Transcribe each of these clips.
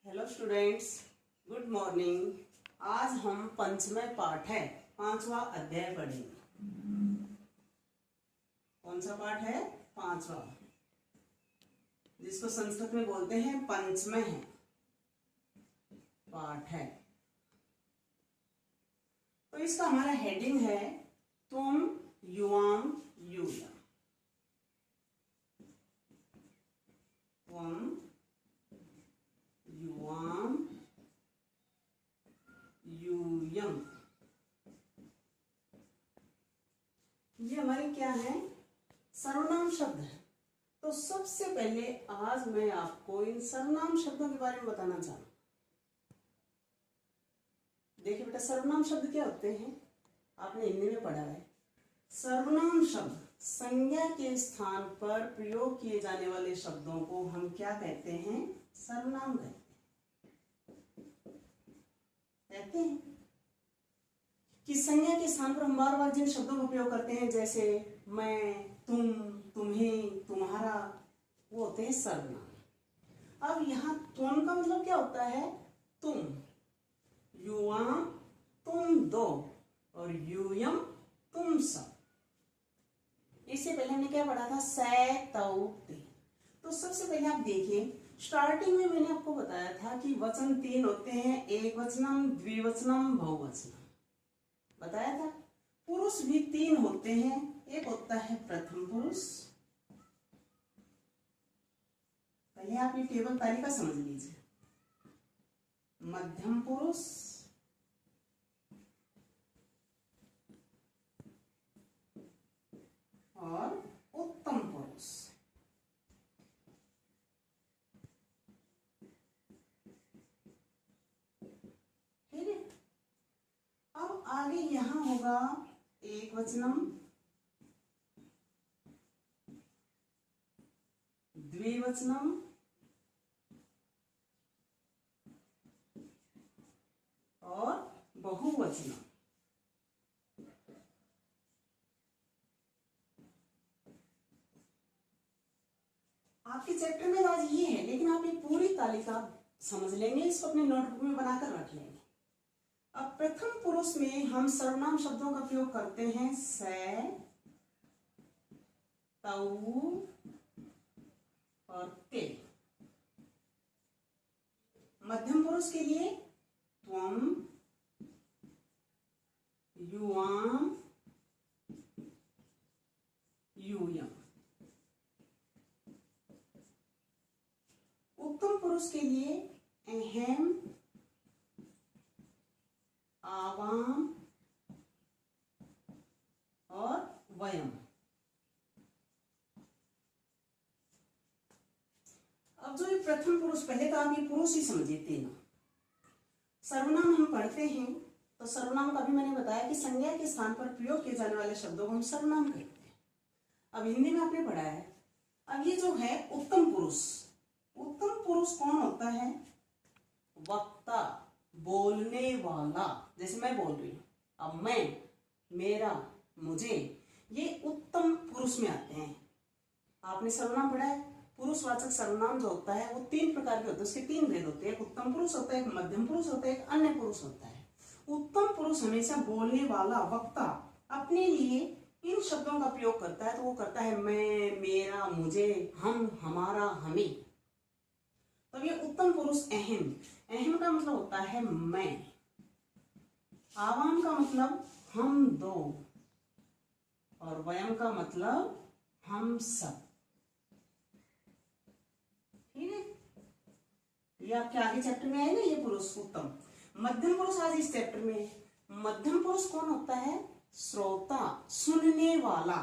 Hello students, good morning. आज हम पंचमें पाठ है 5वां अध्याय पढ़ेंगे। कौन सा पाठ है? 5वां, जिसको संस्कृत में बोलते हैं पंचमें पाठ है। तो इसका हमारा हेडिंग है तुम युवाम यूयम। तुम युवाम यूयम। ये हमारे क्या है? सर्वनाम शब्द है। तो सबसे पहले आज मैं आपको इन सर्वनाम शब्दों के बारे में बताना चाहूँ। देखिए बेटा, सर्वनाम शब्द क्या होते हैं? आपने हिंदी में पढ़ा है। सर्वनाम शब्द संज्ञा के स्थान पर प्रयोग किए जाने वाले शब्दों को हम क्या कहते हैं? सर्वनाम कहते हैं। कि संज्ञा के स्थान पर हम बार बार जिन शब्दों का उपयोग करते हैं, जैसे मैं, तुम, तुम्हें, तुम्हारा, वो होते हैं सर्वनाम। अब यहाँ तुम का मतलब क्या होता है? तुम, युवाम तुम दो, और यूयम तुम सब। इससे पहले हमने क्या पढ़ा था? सै तौ ते। तो सबसे पहले आप देखिए, स्टार्टिंग में मैंने आपको बताया था कि वचन 3 होते हैं, एक वचनम, द्विवचनम, बहुवचनम बताया था। पुरुष भी 3 होते हैं, एक होता है प्रथम पुरुष। पहले आप ये टेबल तालिका समझ लीजिए। मध्यम पुरुष, और उत्तम पुरुष। ठीक है। अब आगे यहां होगा एक वचनम, द्विवचनम, और बहुवचनम। आपके चैप्टर में आज ये है, लेकिन आप ये पूरी तालिका समझ लेंगे, इसको अपने नोटबुक में बनाकर रख लेंगे। अब प्रथम पुरुष में हम सर्वनाम शब्दों का प्रयोग करते हैं सै, तौ और ते। मध्यम पुरुष के लिए त्वम, युवाम, यूयम। उत्तम पुरुष के लिए अहम, आवाम और वयम। अब जो ये प्रथम पुरुष, पहले तो आप ये पुरुष ही समझिए तीनों। सर्वनाम हम पढ़ते हैं, तो सर्वनाम का भी मैंने बताया कि संज्ञा के स्थान पर प्रयोग किए जाने वाले शब्दों को हम सर्वनाम कहते हैं। अब हिंदी में आपने पढ़ा है। अब ये जो है उत्तम पुरुष, उत्तम पुरुष कौन होता है? वक्ता, बोलने वाला। जैसे मैं बोल रही हूं, अब मैं, मेरा, मुझे, ये उत्तम पुरुष में आते हैं। आपने सर्वनाम पढ़ा है। पुरुषवाचक सर्वनाम जो होता है वो 3 प्रकार के होते हैं, उसके 3 भेद होते हैं। एक उत्तम पुरुष होता है, एक मध्यम पुरुष होता है, एक अन्य पुरुष होता है। उत्तम पुरुष हमेशा बोलने वाला, वक्ता, अपने लिए इन शब्दों का प्रयोग करता है। तो वो करता है मैं, मेरा, मुझे, हम, हमारा, हमें। तो ये उत्तम पुरुष अहम, अहम का मतलब होता है मैं। आवाम का मतलब हम दो, और वयम का मतलब हम सब। ठीक है। ये आपके आगे चैप्टर में आएगा ये पुरुष उत्तम। मध्यम पुरुष आज इस चैप्टर में। मध्यम पुरुष कौन होता है? श्रोता, सुनने वाला।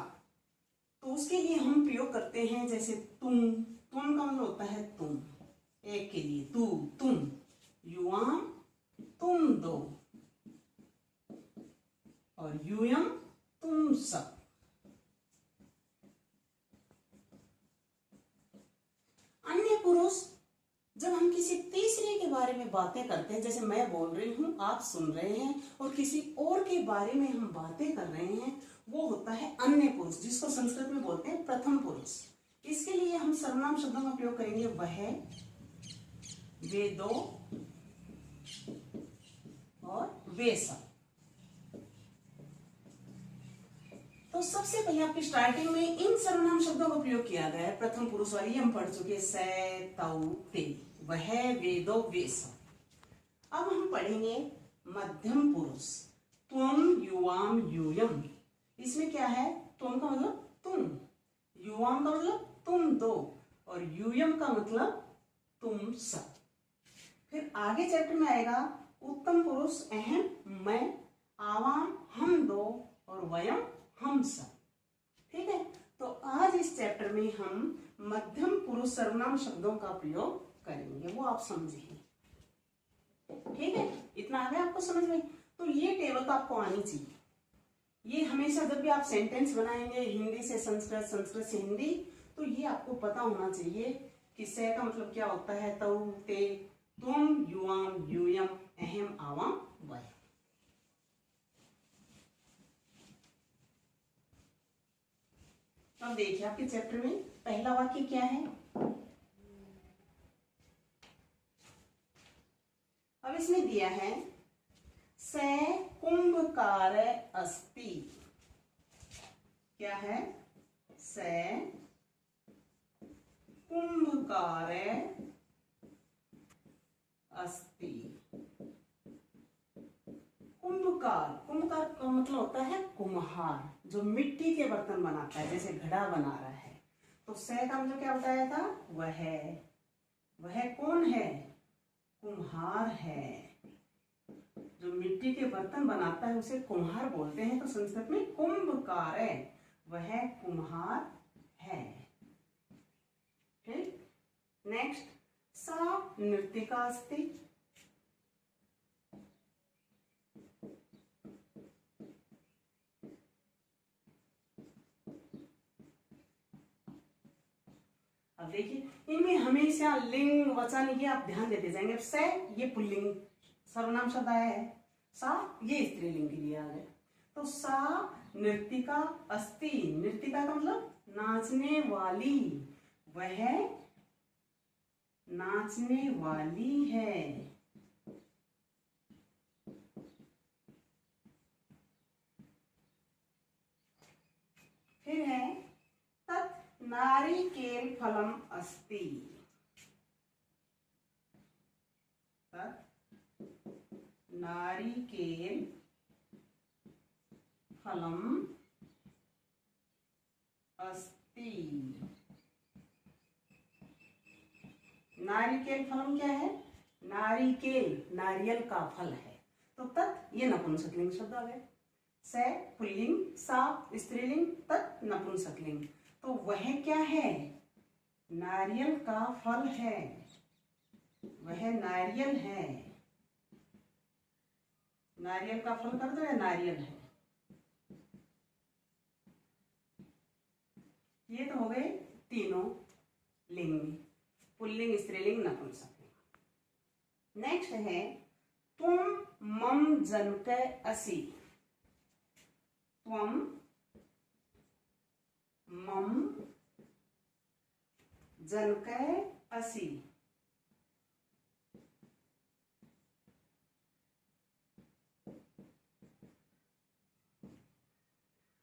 तो उसके लिए हम प्रयोग करते हैं जैसे तुम, तुम का मतलब होता है तुम, एक के लिए तू, तुम, युवाम तुम दो, और यूयम तुम सब। अन्य पुरुष, जब हम किसी तीसरे के बारे में बातें करते हैं, जैसे मैं बोल रही हूं, आप सुन रहे हैं, और किसी और के बारे में हम बातें कर रहे हैं, वो होता है अन्य पुरुष, जिसको संस्कृत में बोलते हैं प्रथम पुरुष। इसके लिए हम सर्वनाम शब्दों का प्रयोग करेंगे वह, वे दो और वे सब। तो सबसे पहले आपकी स्टार्टिंग में इन सर्वनाम शब्दों का प्रयोग किया गया है। प्रथम पुरुष वाली हम पढ़ चुके, सै तौ ते, वह वे दो वे सब। अब हम पढ़ेंगे मध्यम पुरुष, त्वम युवाम यूयम। इसमें क्या है, त्वम का मतलब तुम, युवाम का मतलब तुम दो, और यूयम का मतलब तुम सब। फिर आगे चैप्टर में आएगा उत्तम पुरुष, अहम मैं, आवाम हम दो, और वयम हम सब। ठीक है, तो आज इस चैप्टर में हम मध्यम पुरुष सर्वनाम शब्दों का प्रयोग करेंगे, वो आप समझेंगे। ठीक है, इतना आ गया आपको समझ में। तो ये टेबल तो आपको आनी चाहिए। ये हमेशा जब भी आप सेंटेंस बनाएंगे हिंदी से संस्कृत, संस्कृत से हिंदी, तो ये आपको पता होना चाहिए कि से का मतलब क्या होता है, तौ ते, तुम युवाम यूयम, अहम आवाम वय। अब देखिए आपके चैप्टर में पहला वाक्य क्या है। अब इसमें दिया है से कुंभकार अस्ति। क्या है, से कुंभकार अस्ति। कुंभकार, कुंभकार का मतलब होता है कुम्हार, जो मिट्टी के बर्तन बनाता है, जैसे घड़ा बना रहा है। तो से का मतलब क्या बताया था, वह कौन है, कुम्हार है। जो मिट्टी के बर्तन बनाता है उसे कुम्हार बोलते हैं। तो संस्कृत में कुंभकार है, वह कुम्हार है। ठीक, नेक्स्ट, सा नृतिका अस्ति। अब देखिए इनमें हमेशा लिंग वचन ये आप ध्यान देते जाएंगे। से ये पुल्लिंग सर्वनाम शब्द आया है, सा ये स्त्रीलिंग के लिए आ गया। तो सा नृतिका अस्ति, नृतिका का मतलब नाचने वाली, वह नाचने वाली है। फिर है तत् नारिकेल फलम अस्ति। तत् नारिकेल फलम अस्ति। नारिकेल फलम क्या है, नारिकेल नारियल का फल है। तो तत् ये नपुंसकलिंग शब्द आ गए। से पुल्लिंग, सा स्त्रीलिंग, तत् नपुंसकलिंग। तो वह क्या है, नारियल का फल है, वह नारियल है। नारियल का फल कर दो या नारियल है। ये तो हो गए तीनों लिंग, पुल्लिंग, स्त्रीलिंग, नपुंसकलिंग। नेक्स्ट है तुम मम जनक असि। त्वम मम जनक असि।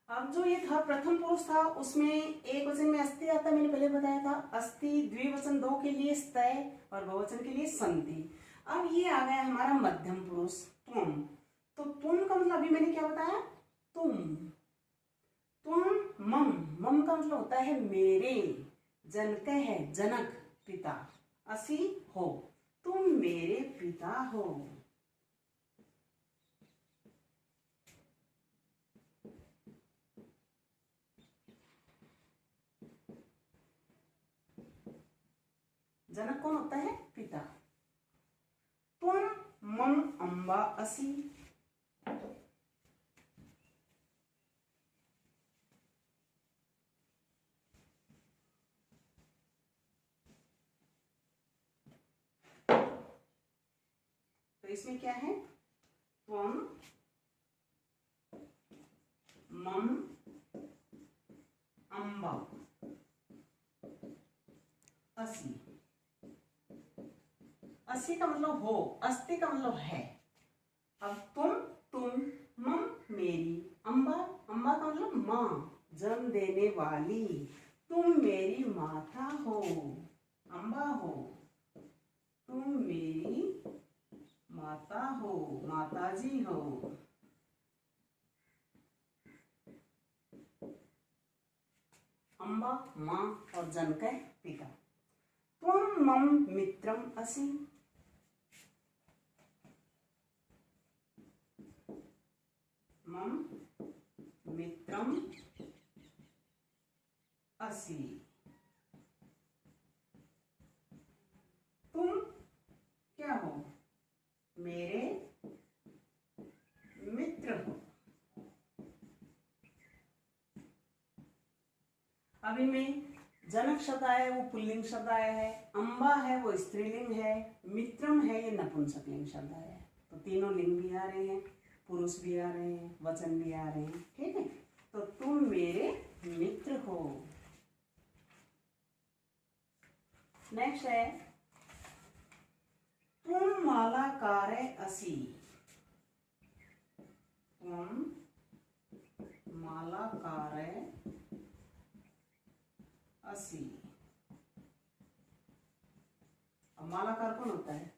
अब जो ये था प्रथम पुरुष था, उसमें एक वचन में अस्ति आता, मैंने पहले बताया था। अस्ति द्विवचन दो के लिए स्तय और बहुवचन के लिए संति। अब ये आ गया हमारा मध्यम पुरुष तुम। तो तुम का मतलब अभी मैंने क्या बताया, तुम मम, मम का मतलब होता है मेरे, जनक है जनक, पिता, असि हो, तुम मेरे पिता हो। जनक कौन होता है, पिता। तुम मम अम्बा असि। तो इसमें क्या है, त्वम मम अम्बा असि। असी का मतलब हो, अस्ति का मतलब है। अब तुम, मम मेरी, अम्बा, अम्बा का मतलब माँ, जन्म देने वाली, तुम मेरी माता हो, अम्बा हो, तुम मेरी माता हो, माताजी हो। अम्बा माँ और जनक पिता। त्वं मम मित्रम असि, मम मित्रम असि, तुम क्या हो, मेरे मित्र हो। अब इनमें जनक शब्द आया है वो पुल्लिंग शब्द आया है, अम्बा है वो स्त्रीलिंग है, मित्रम है ये नपुंसकलिंग शब्द आया है। तो तीनों लिंग भी आ रहे हैं, पुरुष भी आ रहे हैं, वचन भी आ रहे हैं। ठीक है, तो तुम मेरे मित्र हो। नेक्स्ट है तुम मालाकारे असि, तुम मालाकारे असि। अब मालाकार कौन होता है,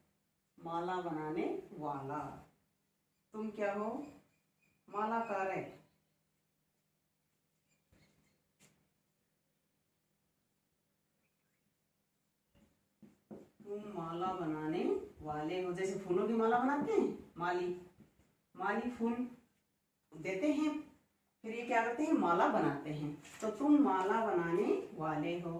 माला बनाने वाला। तुम क्या हो, मालाकार है। तुम माला बनाने वाले हो, जैसे फूलों की माला बनाते हैं माली, माली फूल देते हैं, फिर ये क्या करते हैं, माला बनाते हैं। तो तुम माला बनाने वाले हो।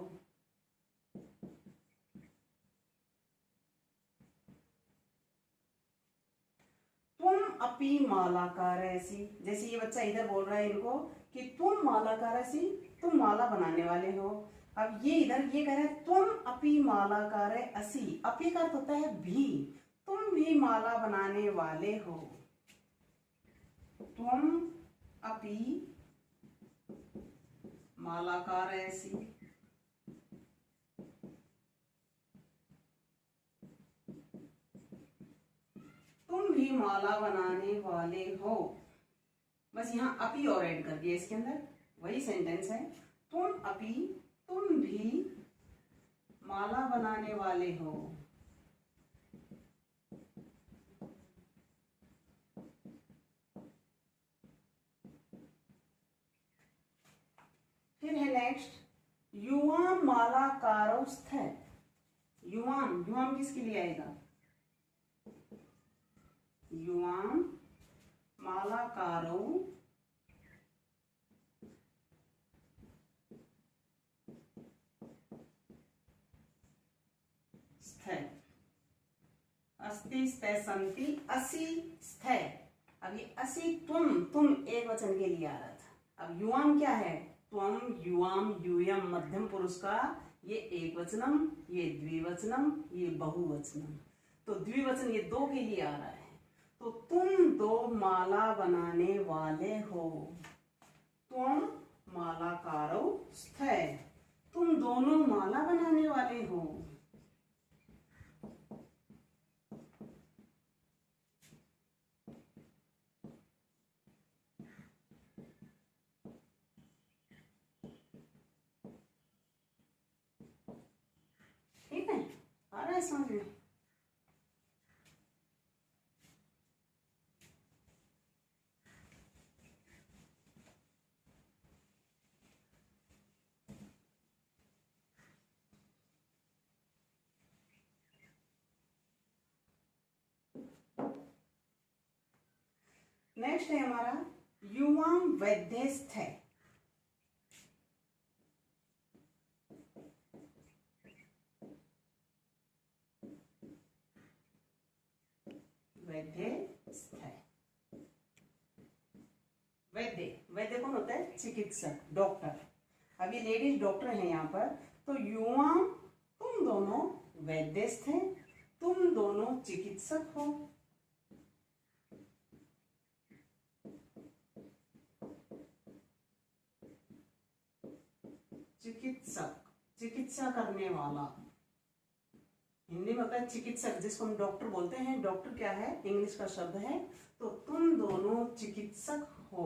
तुम अपी मालाकार ऐसी, जैसे ये बच्चा इधर बोल रहा है इनको कि तुम मालाकार ऐसी, तुम माला बनाने वाले हो। अब ये इधर ये कह रहा है तुम अपी मालाकार असी, अपी का अर्थ होता है भी, तुम भी माला बनाने वाले हो। तुम अपी मालाकार ऐसी, तुम भी माला बनाने वाले हो। बस यहाँ अपी और ऐड कर दिया इसके अंदर, वही सेंटेंस है। तुम अपी, तुम भी माला बनाने वाले हो। फिर है नेक्स्ट युवाम मालाकारस्थ। युवाम, युवाम किसके लिए आएगा, युवाम मालाकारो स्थ, अस्ति स्थ संति असि स्थ। अब ये असि तुम एक वचन के लिए आ रहा था। अब युवाम क्या है, त्वम, युवाम, यूयम मध्यम पुरुष का ये एक वचनम, ये द्विवचनम, ये बहुवचनम। तो द्विवचन ये दो के लिए आ रहा है। तो तुम दो माला बनाने वाले हो, तुम मालाकारो स्थ, तुम दोनों माला बनाने वाले हो। ठीक है, आ रहा है समझ में। नेक्स्ट है हमारा युवाम वैद्यस्थ है। वैद्यस्थ है, वैद्य, वैद्य कौन होता है, चिकित्सक, डॉक्टर। अब ये लेडीज डॉक्टर है यहाँ पर। तो युवाम तुम दोनों वैद्यस्थ हैं, तुम दोनों चिकित्सक हो। चिकित्सक, चिकित्सा करने वाला। हिंदी में होता है चिकित्सक, जिसको हम डॉक्टर बोलते हैं। डॉक्टर क्या है, इंग्लिश का शब्द है। तो तुम दोनों चिकित्सक हो,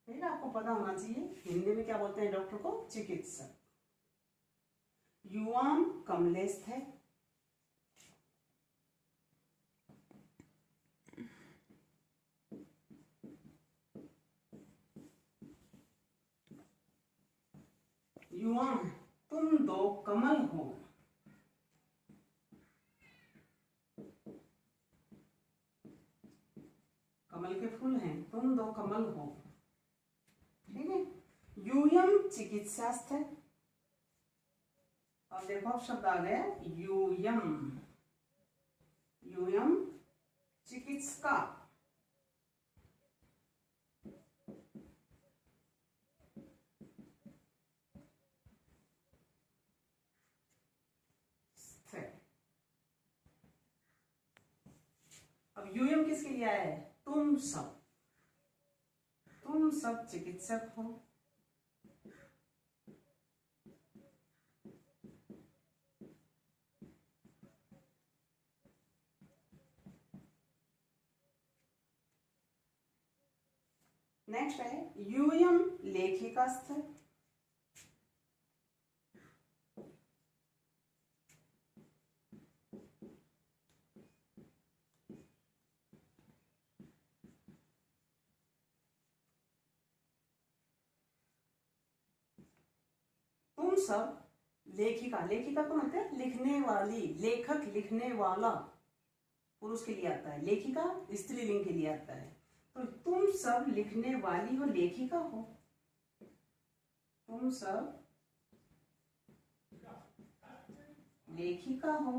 ठीक है, आपको पता होना चाहिए हिंदी में क्या बोलते हैं डॉक्टर को, चिकित्सक। युवाम कमलेश थे, युवाम तुम दो कमल हो, कमल के फूल हैं, तुम दो कमल हो, ठीक है। यूयम चिकित्सास्थ, अब देखो अब शब्द आ गया यूयम, यूयम चिकित्सका, अब यूयम किसके लिए आया है, तुम सब चिकित्सक हो। नेक्स्ट है यूयम लेखिकास्थ, तुम सब लेखिका, लेखिका कौन होता है, लिखने वाली, लेखक लिखने वाला पुरुष के लिए आता है, लेखिका स्त्रीलिंग के लिए आता है। तो तुम सब लिखने वाली हो, लेखिका हो, तुम सब लेखिका हो।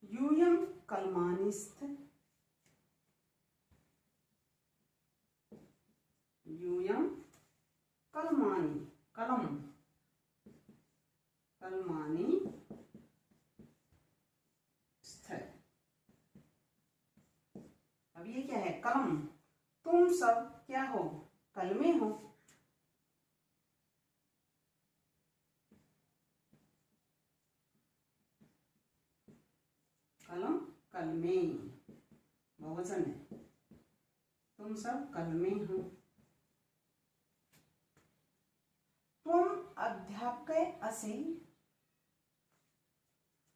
यूयम कलमानिस्थ, यूयम कलमानी, कलम, कलमानी स्थ। अब ये क्या है, कलम, तुम सब क्या हो, कलमे हो। कलम कलमे बहुवचन है, तुम सब कलमे हो। तुम अध्यापक असी,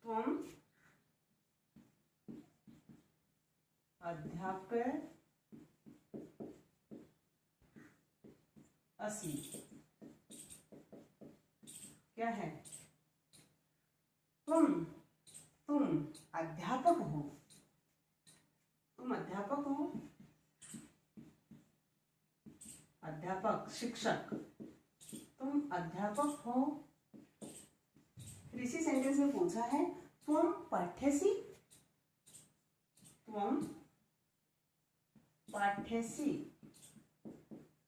तुम अध्यापक असी, क्या है, तुम अध्यापक हो, तुम अध्यापक हो, अध्यापक शिक्षक, तुम अध्यापक हो। फिर इसी सेंटेंस में पूछा है तुम पाठ्यसी, तुम पाठ्यसी,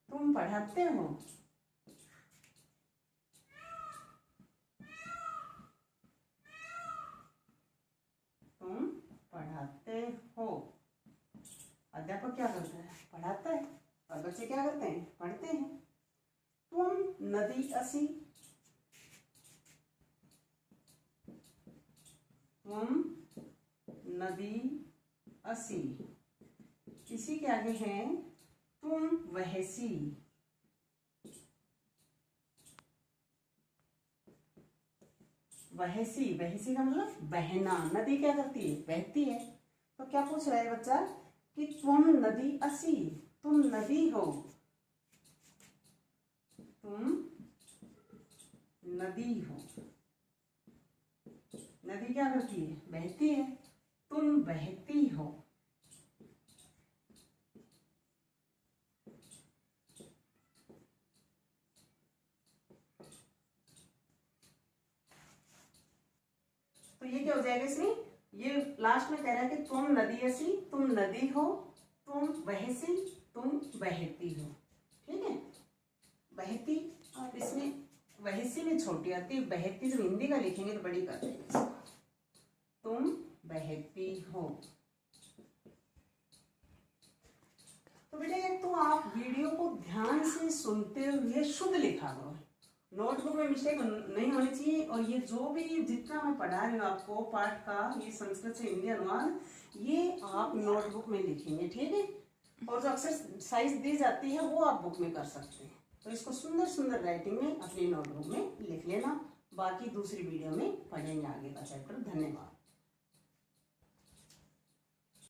तुम पढ़ाते हो, तुम पढ़ाते हो। अध्यापक क्या करता है, पढ़ाता है, और बच्चे क्या करते हैं, पढ़ते हैं। तुम नदी असी, तुम नदी असी, इसी के आगे है तुम वहसी, वहसी, वहसी का मतलब बहना, नदी क्या करती है, बहती है। तो क्या पूछ रहा है बच्चा कि तुम नदी असी, तुम नदी हो, तुम नदी हो। नदी क्या करती है, बहती है, तुम बहती हो। तो ये क्या हो जाएगा इसमें, ये लास्ट में कह रहा है कि तुम नदी ऐसी, तुम नदी हो, तुम बहसी, तुम बहती हो, ठीक है। बहती, और इसमें बहसी में छोटी आती है, बहती जब हिंदी का लिखेंगे तो बड़ी कर देंगे। तुम बहती हो। तो बेटा एक तो आप वीडियो को ध्यान से सुनते हुए शुद्ध लिखा करो। नोटबुक में मिस्टेक नहीं होनी चाहिए। और ये जो भी जितना मैं पढ़ा रही हूँ आपको पाठ का, ये संस्कृत से हिंदी अनुवाद, ये आप नोटबुक में लिखेंगे, ठीक है। और जो एक्सरसाइज दी जाती है वो आप बुक में कर सकते हैं। तो इसको सुंदर सुंदर राइटिंग में अपनी नोटबुक में लिख लेना। बाकी दूसरी वीडियो में पढ़ेंगे आगे का चैप्टर। धन्यवाद।